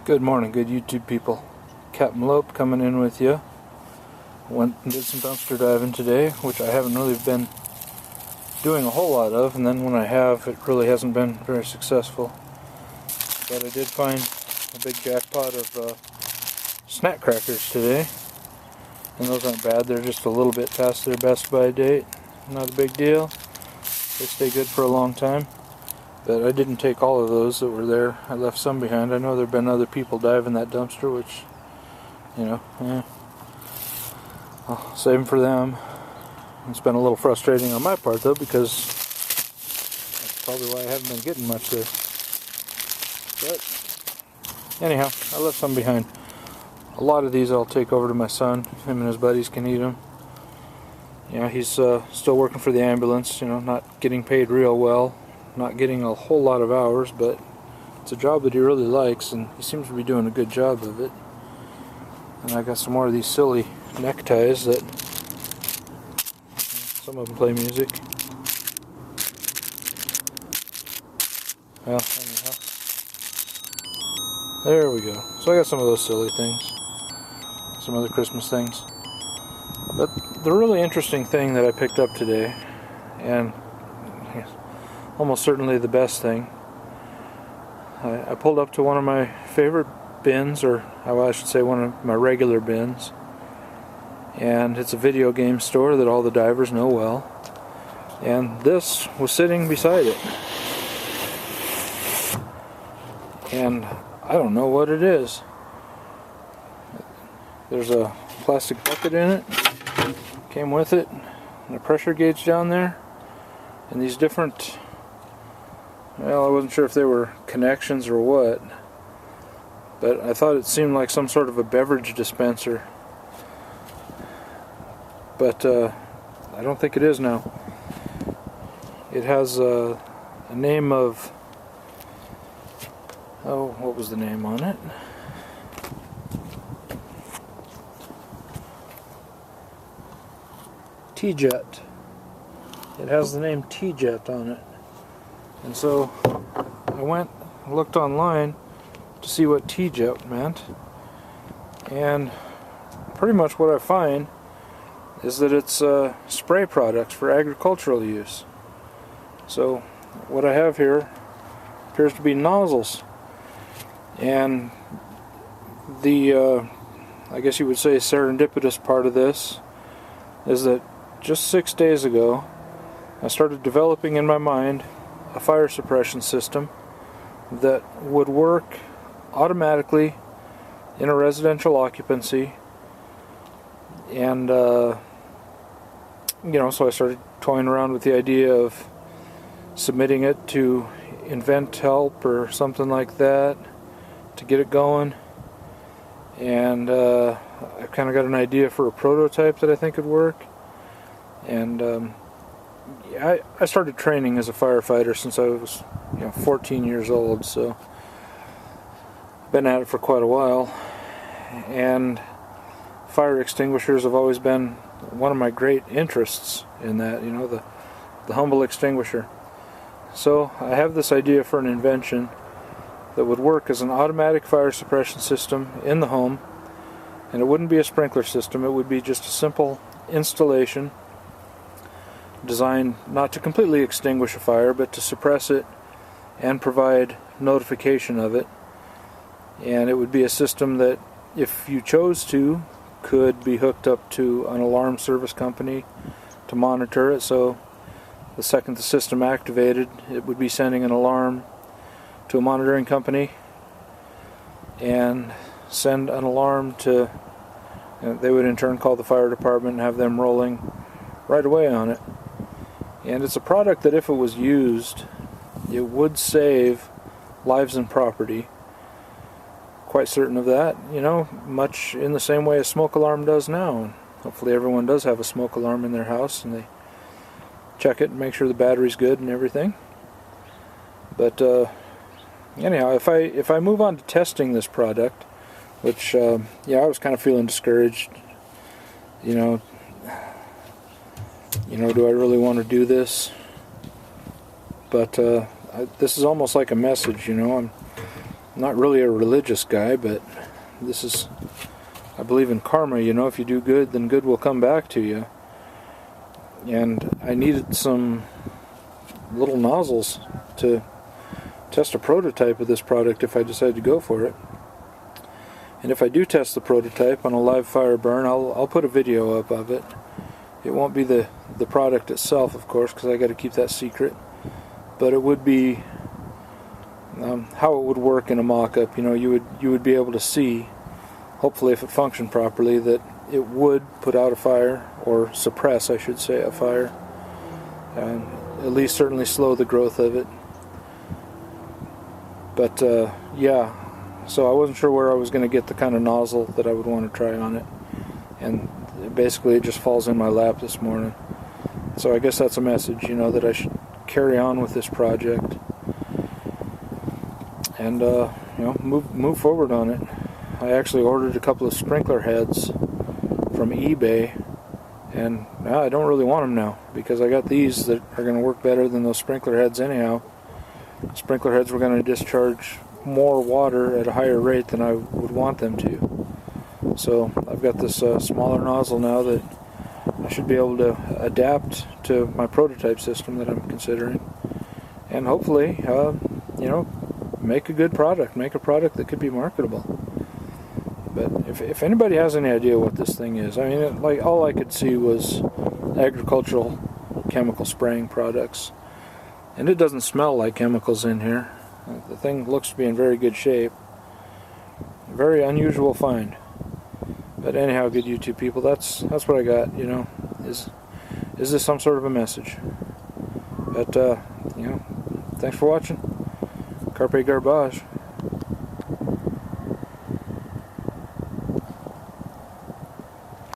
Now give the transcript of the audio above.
Good morning, good YouTube people. Captain Lope coming in with you. Went and did some dumpster diving today, which I haven't really been doing a whole lot of, and then when I have, it really hasn't been very successful. But I did find a big jackpot of snack crackers today, and those aren't bad. They're just a little bit past their best by date. Not a big deal. They stay good for a long time. But I didn't take all of those that were there. I left some behind. I know there have been other people diving that dumpster, which, I'll save them for them. It's been a little frustrating on my part, though, because that's probably why I haven't been getting much there. But anyhow, I left some behind. A lot of these I'll take over to my son. Him and his buddies can eat them. Yeah, he's still working for the ambulance, not getting paid real well. Not getting a whole lot of hours, but it's a job that he really likes, and he seems to be doing a good job of it. And I got some more of these silly neckties that some of them play music. Well, anyhow, there we go. So I got some of those silly things, some other Christmas things. But the really interesting thing that I picked up today, and almost certainly the best thing, I pulled up to one of my favorite bins, or I should say one of my regular bins, and it's a video game store that all the divers know well, and this was sitting beside it, and I don't know what it is. There's a plastic bucket in it, came with it, and a pressure gauge down there, and these different, well, I wasn't sure if they were connections or what, but I thought it seemed like some sort of a beverage dispenser. But I don't think it is now. It has a name of, what was the name on it? T-Jet. It has the name T-Jet on it. And so I went and looked online to see what T-Jet meant, and pretty much what I find is that it's spray products for agricultural use. So what I have here appears to be nozzles, and the I guess you would say serendipitous part of this is that just 6 days ago I started developing in my mind a fire suppression system that would work automatically in a residential occupancy, and so I started toying around with the idea of submitting it to InventHelp or something like that to get it going, and I've kind of got an idea for a prototype that I think would work. And I started training as a firefighter since I was 14 years old, so I've been at it for quite a while, and fire extinguishers have always been one of my great interests in that, the humble extinguisher. So I have this idea for an invention that would work as an automatic fire suppression system in the home, and it wouldn't be a sprinkler system. It would be just a simple installation designed not to completely extinguish a fire, but to suppress it and provide notification of it. And it would be a system that, if you chose to, could be hooked up to an alarm service company to monitor it. So the second the system activated, it would be sending an alarm to a monitoring company, and send an alarm to, they would in turn call the fire department and have them rolling right away on it. And it's a product that, if it was used, it would save lives and property. Quite certain of that, much in the same way a smoke alarm does now. And hopefully everyone does have a smoke alarm in their house, and they check it and make sure the battery's good and everything. But anyhow, if I move on to testing this product, which I was kind of feeling discouraged, do I really want to do this? But this is almost like a message, not really a religious guy, but this is, I believe in karma. You know, if you do good, then good will come back to you. And I needed some little nozzles to test a prototype of this product if I decide to go for it. And if I do test the prototype on a live fire burn, I'll put a video up of it. It won't be the product itself, of course, because I got to keep that secret. But it would be how it would work in a mock-up. You know, you would be able to see, hopefully, if it functioned properly, that it would put out a fire, or suppress, I should say, a fire, and at least certainly slow the growth of it. But yeah, so I wasn't sure where I was going to get the kind of nozzle that I would want to try on it, and basically it just falls in my lap this morning. So I guess that's a message, you know, that I should carry on with this project and you know, move forward on it. I actually ordered a couple of sprinkler heads from eBay, and I don't really want them now because I got these that are going to work better than those sprinkler heads anyhow. Sprinkler heads were going to discharge more water at a higher rate than I would want them to. So I've got this smaller nozzle now that I should be able to adapt to my prototype system that I'm considering, and hopefully you know, make a good product, make a product that could be marketable. But if anybody has any idea what this thing is, I mean, like, all I could see was agricultural chemical spraying products, and it doesn't smell like chemicals in here. The thing looks to be in very good shape. Very unusual find. But anyhow, good YouTube people, that's what I got. You know, is this some sort of a message? But you know, thanks for watching. Carpe garbage.